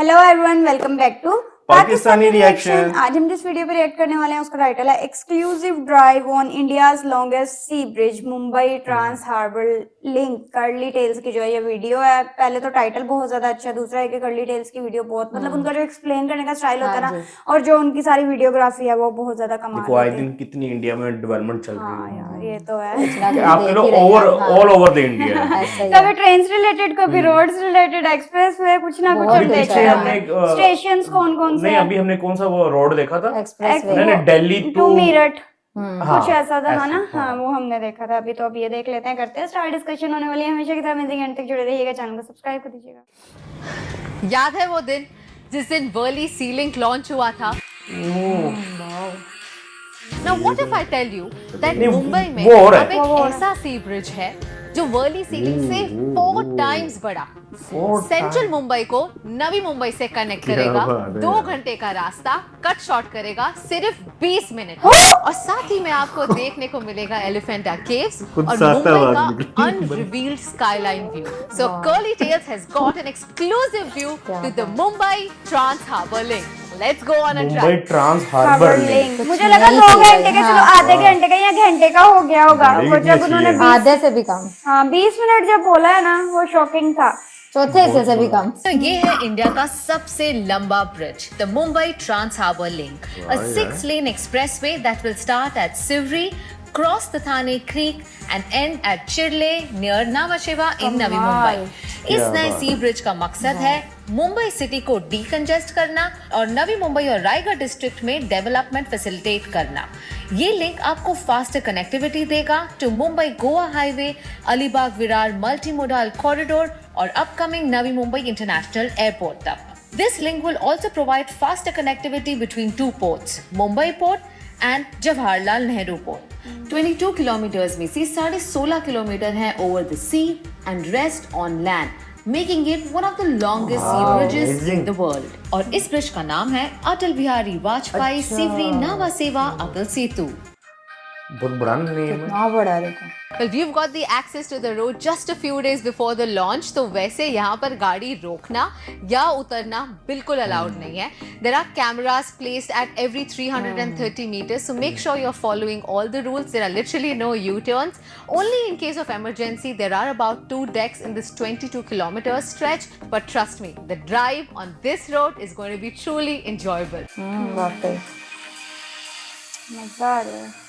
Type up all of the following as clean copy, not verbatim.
Hello everyone, welcome back to Pakistani reaction. आज हम जिस वीडियो पे रिएक्ट करने वाले हैं उसका टाइटल है exclusive drive on India's longest sea bridge Mumbai trans harbour link. Curly tales की जो है ये वीडियो है। पहले तो टाइटल बहुत ज्यादा अच्छा है, दूसरा है कि कर्ली टेल्स की वीडियो बहुत मतलब उनका जो एक्सप्लेन करने का स्टाइल होता है ना, और जो उनकी सारी वीडियोग्राफी है वो बहुत ज्यादा कमाल देखो आए होती है। दिन कितनी इंडिया में डेवलपमेंट चल रही हाँ है। यार ये तो है। आप लोग over all over the India कभी ट्रेन से रिलेटेड, कभी रोड से रिलेटेड, एक्सप्रेस वे, कुछ ना कुछ हम देखते रहते हैं। स्टेशंस कौन कौन से नहीं, अभी हमने कौन सा वो रोड देखा था? मैंने दिल्ली टू मीरठ कुछ हाँ, ऐसा था ना। हाँ वो हमने देखा था। अभी तो अब ये देख लेते हैं, करते हैं स्टार्ट। डिस्कशन होने वाली है हमेशा की तरह। अमेजिंग एंड तक जुड़े रहिएगा, चैनल को सब्सक्राइब कर दीजिएगा। याद है वो दिन जिस दिन वर्ली सी लिंक लॉन्च हुआ था? Now what if I tell you that Mumbai में अब एक ऐसा सी ब्रिज है जो वर्ली सी लिंक से 4 टाइम्स बड़ा सेंट्रल मुंबई को नवी मुंबई से कनेक्ट करेगा। 2 घंटे का रास्ता कट शॉर्ट करेगा सिर्फ 20 मिनट, और साथ ही में आपको देखने को मिलेगा एलिफेंटा केव्स और मुंबई का unrevealed skyline view. So curly tales has got an exclusive view to the Mumbai trans harbour link. Let's go on a Mumbai trans harbour link. मुझे लगा 2 घंटे का, चलो आधे घंटे का या घंटे का हो गया होगा। वो जब उन्होंने आधे से भी कम, हाँ 20 मिनट जब बोला है ना, वो शॉकिंग था। चौथे हिस्से से भी कम। तो ये है इंडिया का सबसे लंबा bridge, the Mumbai trans harbour link, a 6-lane expressway that will start at Sivri, cross the Thane Creek and end at Chirle near Navasheva in Navi Mumbai। इस नए सी ब्रिज का मकसद है मुंबई सिटी को डीकंजेस्ट करना और नवी मुंबई और रायगढ़ डिस्ट्रिक्ट में डेवलपमेंट फैसिलिटेट करना। ये लिंक आपको फास्टर कनेक्टिविटी देगा to Mumbai Goa highway, Alibaug Virar multi modal corridor और upcoming Navi Mumbai international airport तक। This link will also provide faster connectivity between 2 ports, Mumbai Port and Jawaharlal Nehru Port। 22 kilometre में से 16.5 किलोमीटर है over the sea and rest on land, making it one of the longest sea bridges in the world। और इस bridge का नाम है अटल बिहारी वाजपेयी सिवरी नावा सेवा अटल सेतु। बहुत बड़ा नहीं है। कितना बड़ा देखो। Well, we've got the access to the road just a few days before the launch, तो वैसे यहाँ पर गाड़ी रोकना या उतरना बिल्कुल अलाउड नहीं है। There are cameras placed at every 330 meters, so make sure you're following all the rules. There are literally no U-turns. Only in case of emergency, there are about 2 decks in this 22-kilometer stretch. But trust me, the drive on this road is going to be truly enjoyable. वाकई मजा आ रहा है।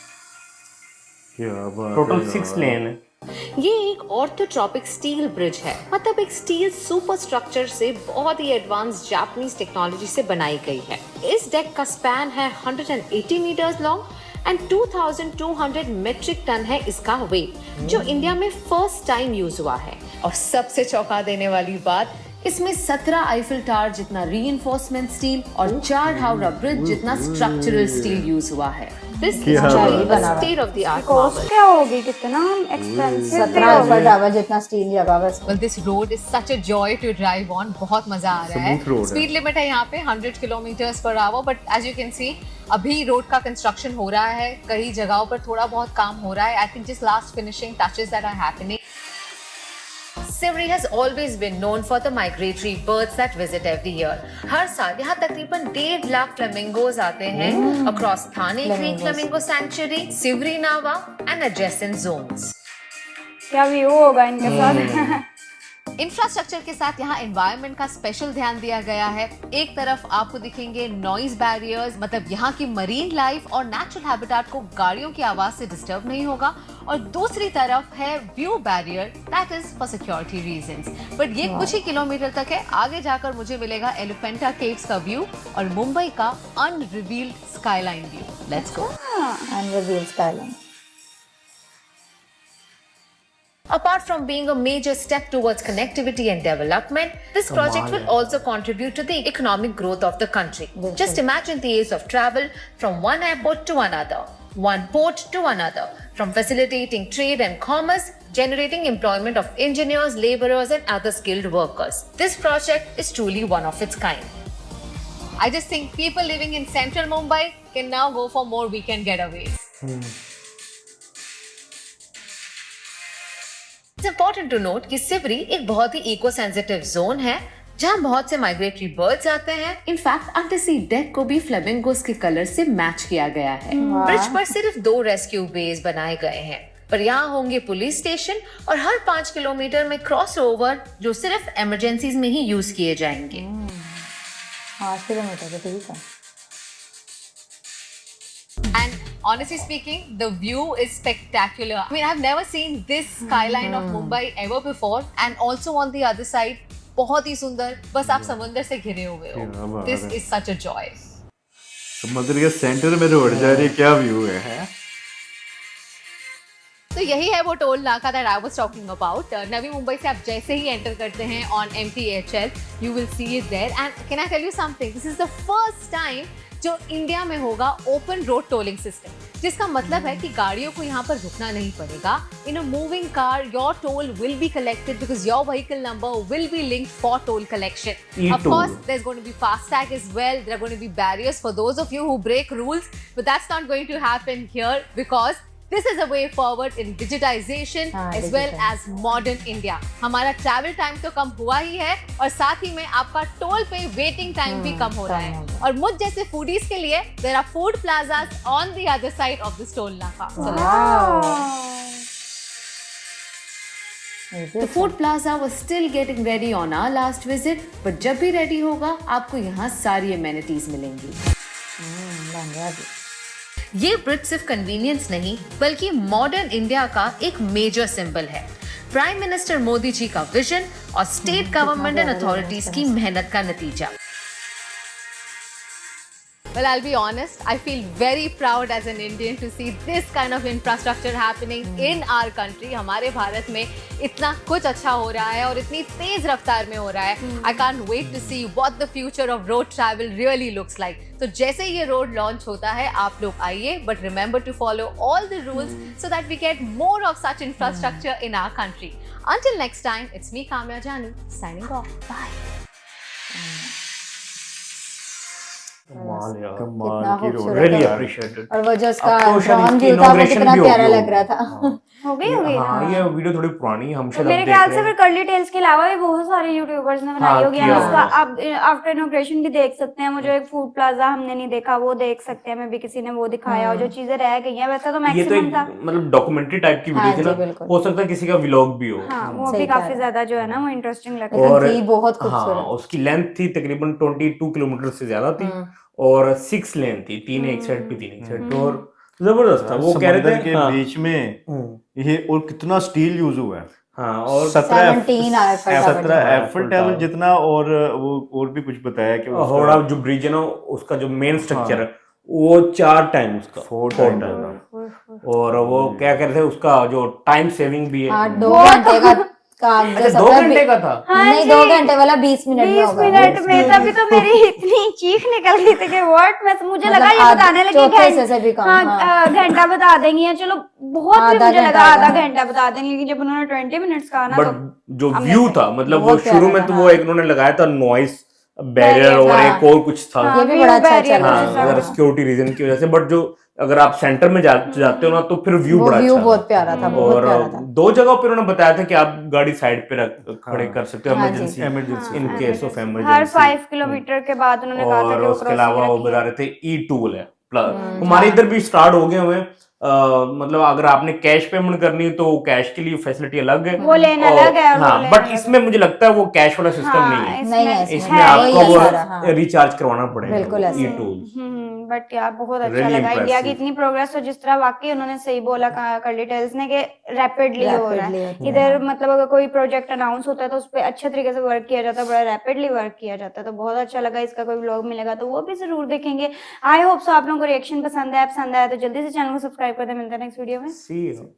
Total 6 लेन है। ये एक orthotropic steel bridge है, मतलब एक स्टील सुपर स्ट्रक्चर से बहुत ही एडवांस जापानीज टेक्नोलॉजी से बनाई गई है। इस डेक का स्पैन है 180 metres long and 2200 metric ton है इसका वेट, जो इंडिया में फर्स्ट टाइम यूज हुआ है। और सबसे चौंका देने वाली बात, इसमें 17 आईफिल टावर जितना रीइंफोर्समेंट स्टील और 4 हावड़ा ब्रिज जितना स्ट्रक्चरल स्टील यूज हुआ है। This is truly a state of the art cost marvel। क्या होगी, कितना एक्सपेंसिव 17 आईफिल टावर जितना स्टील लगा हुआ है। Well, this road is such a joy to drive on। बहुत मजा आ रहा है। स्पीड लिमिट है यहाँ पे 100 kilometres per hour, but as you can see अभी रोड का कंस्ट्रक्शन हो रहा है, कई जगहों पर थोड़ा बहुत काम हो रहा है। I think just last finishing touches that are happening. Sivri has always been known for the migratory birds that visit every year। हर साल यहाँ तकरीबन 1.5 लाख फ्लेमिंगोज आते हैं across Thane Creek Flamingo Sanctuary, Sivri Nava and adjacent zones। क्या view होगा इनके साथ। Infrastructure के साथ यहाँ एनवायरनमेंट का स्पेशल ध्यान दिया गया है। एक तरफ आपको दिखेंगे नॉइज बैरियर्स, मतलब यहाँ की मरीन लाइफ और नेचुरल हैबिटेट को गाड़ियों की आवाज से डिस्टर्ब नहीं होगा, और दूसरी तरफ है view barrier, that is for security reasons. But ये कुछ ही किलोमीटर तक है, आगे जाकर मुझे मिलेगा एलिफेंटा केव्स का व्यू और मुंबई का unrevealed skyline view. Let's go. Unrevealed skyline. Apart from being a major step towards connectivity and development, this project will also contribute to the economic growth of the country। Just imagine the ease of travel from one airport to another, one port to another, from facilitating trade and commerce, generating employment of engineers, laborers and other skilled workers। This project is truly one of its kind। I just think people living in central Mumbai can now go for more weekend getaways। It's important to note कि सिवरी एक बहुत ही eco sensitive zone है, जहाँ बहुत से migratory birds आते हैं। In fact under C DAC को भी फ्लेमिंगोस के कलर से मैच किया गया है। ब्रिज पर सिर्फ 2 रेस्क्यू बेस बनाए गए हैं, पर यहाँ होंगे पुलिस स्टेशन और हर 5 किलोमीटर में क्रॉस ओवर जो सिर्फ इमरजेंसीज में ही यूज किए जाएंगे। 5 किलोमीटर ठीक है। And honestly speaking, the view is spectacular. I mean, I've never seen this skyline of Mumbai ever before. And also on the other side, बहुत ही सुंदर, बस आप समुंदर से घिरे हुए हो। This is such a joy. समुद्र के सेंटर में रोड जा रही है, क्या व्यू है? तो यही है वो टोल नाका that I was talking about. Navi Mumbai से आप जैसे ही एंटर करते हैं on MTHL, you will see it there. And can I tell you something? This is the first time जो इंडिया में होगा ओपन रोड टोलिंग सिस्टम, जिसका मतलब है कि गाड़ियों को यहाँ पर रुकना नहीं पड़ेगा। In a moving car your toll will be collected because your vehicle number will be linked for toll collection. Of course there is going to be FASTag as well, there are going to be barriers for those of you who break rules, but that's not going to happen here because this is a way forward in digitization as well as modern India. हमारा travel time तो कम हुआ ही है और साथ ही में आपका toll पे waiting time भी कम हो रहा है। और मुझ जैसे फूडीज के लिए there are food plazas on the other side of this toll naका. The food plaza was still getting ready on our last visit, but जब भी रेडी होगा आपको यहाँ सारी amenities मिलेंगी। ये ब्रिज सिर्फ कन्वीनियंस नहीं बल्कि मॉडर्न इंडिया का एक मेजर सिंबल है। प्राइम मिनिस्टर मोदी जी का विजन और स्टेट गवर्नमेंट एंड अथॉरिटीज की मेहनत का नतीजा। Well, I'll be honest, I feel very proud as an Indian to see this kind of infrastructure happening in our country. हमारे भारत में इतना कुछ अच्छा हो रहा है और इतनी तेज रफ्तार में हो रहा है। I can't wait to see what the future of road travel really looks like. तो जैसे ये रोड लॉन्च होता है आप लोग आइए, but remember to follow all the rules so that we get more of such infrastructure in our country. Until next time, it's me Kamya Jani signing off. Bye. कमाल यार, कमाल की रोड, रियली अप्रिशिएटेड। और वो जो उसका अब तो शायद ड्रोन इसकी व्यू था वो inauguration कितना भी हो प्यारा गई लग रहा था। हो गई हाँ, ये वीडियो थोड़ी पुरानी है, हम शायद मेरे अब ख्याल देख से रहे फिर हैं। कर्ली टेल्स के अलावा भी बहुत सारे यूट्यूबर्स ने बनाई होगी। किया उसका होगा। अब आफ्टर इनॉग्रेशन भी देख सकते हैं। मुझे एक फूड प्लाजा हमने नहीं देखा, वो देख सकते हैं। मैं भी किसी ने वो दिखाया और जो चीजें रह गई हैं, वैसे तो ये तो मैक्सिमम एक था। मतलब डॉक्यूमेंट्री टाइप की वीडियो हाँ थी जी, ना, बिल्कुल। हो सकता है किसी का व्लॉग भी हो। हाँ, वो सही भी कह काफी रहे ज्यादा जो है ना वो इंटरेस्टिंग लग लेकिन रहा है। थी बहुत हाँ, खूबसूरत। उसकी लेंथ थी तकरीबन 22 किलोमीटर से ज्यादा थी और 6 लेन थी, 3 एक साइड पे 3 एक साइड पे, और जबरदस्त था। वो कह रहे समंदर थे के हाँ, बीच में ये, और कितना स्टील यूज हुआ है। हाँ, और 17 एफिल टावर जितना, और वो और भी कुछ बताया कि होड़ा जो ब्रिज है ना, उसका जो मेन स्ट्रक्चर है वो 4 टाइम उसका 4 टाइम टाइम, और वो क्या कहते हैं उसका जो टाइम सेविंग भी है। हाँ, 2 घंटे का अच्छा, 2 घंटे का था। नहीं, 2 घंटे वाला 20 मिनट में 20 होगा। मिनट में तभी तो मेरी इतनी चीख निकल गई थी कि व्हाट, मैं मुझे मतलब लगा ये बताने लगे चौथे हिस्से से भी कम। हाँ, घंटा बता देंगी या चलो बहुत भी आधा मुझे घंटा लगा आधा होगा। घंटा बता देंगे, लेकिन जब उन्होंने 20 मिनट्स कहा ना बट तो जो व्यू था, मतलब वो बहुत शुरू में प्यारा तो था, वो एक उन्होंने लगाया था नॉइस बैरियर और हाँ। एक और कुछ था। ये भी बड़ा अच्छा चल रहा हाँ, अगर है। सिक्योरिटी रीजन की वजह से, बट जो अगर आप सेंटर में जाते हो ना तो फिर व्यू वो बड़ा व्यू अच्छा बहुत प्यारा था, बहुत और प्यारा था। 2 जगहों पर उन्होंने बताया था कि आप गाड़ी साइड पे खड़े कर सकते हो हाँ जी। इमरजेंसी, इन केस ऑफ हर इमरजेंसी। 5 किलोमीटर के बाद उन्होंने कहा था और कि वो उसके अलावा वो क्रॉसिंग बता रहे थे ई टूल है प्लस, हमारे इधर भी स्टार्ट हो गए हुए हैं। मतलब अगर आपने कैश पेमेंट करनी है तो कैश के लिए फैसिलिटी अलग है, वो लेन अलग है और वो हाँ, लेन बट अलग इसमें मुझे लगता है वो कैश वाला सिस्टम नहीं है, नहीं है इसमें है आपको वही वो है सारा, हाँ। रिचार्ज करवाना पड़ेगा बिल्कुल ऐसे ई है। टूल। बट यार बहुत अच्छा Really लगा इंडिया की impressive। इतनी प्रोग्रेस। तो जिस तरह वाकई उन्होंने सही बोला कर्ली टेल्स ने कि रैपिडली हो रहा Rapidly है होता है, इधर। मतलब अगर कोई प्रोजेक्ट अनाउंस होता है तो उस पर अच्छे तरीके से वर्क किया जाता है, बड़ा रैपिडली वर्क किया जाता है। तो बहुत अच्छा लगा। इसका कोई व्लॉग मिलेगा तो वो भी जरूर देखेंगे। आई होप सो आप लोगों को रिएक्शन पसंद आया तो जल्दी से चैनल को सब्सक्राइब कर दे। मिलते हैं नेक्स्ट वीडियो में। See you।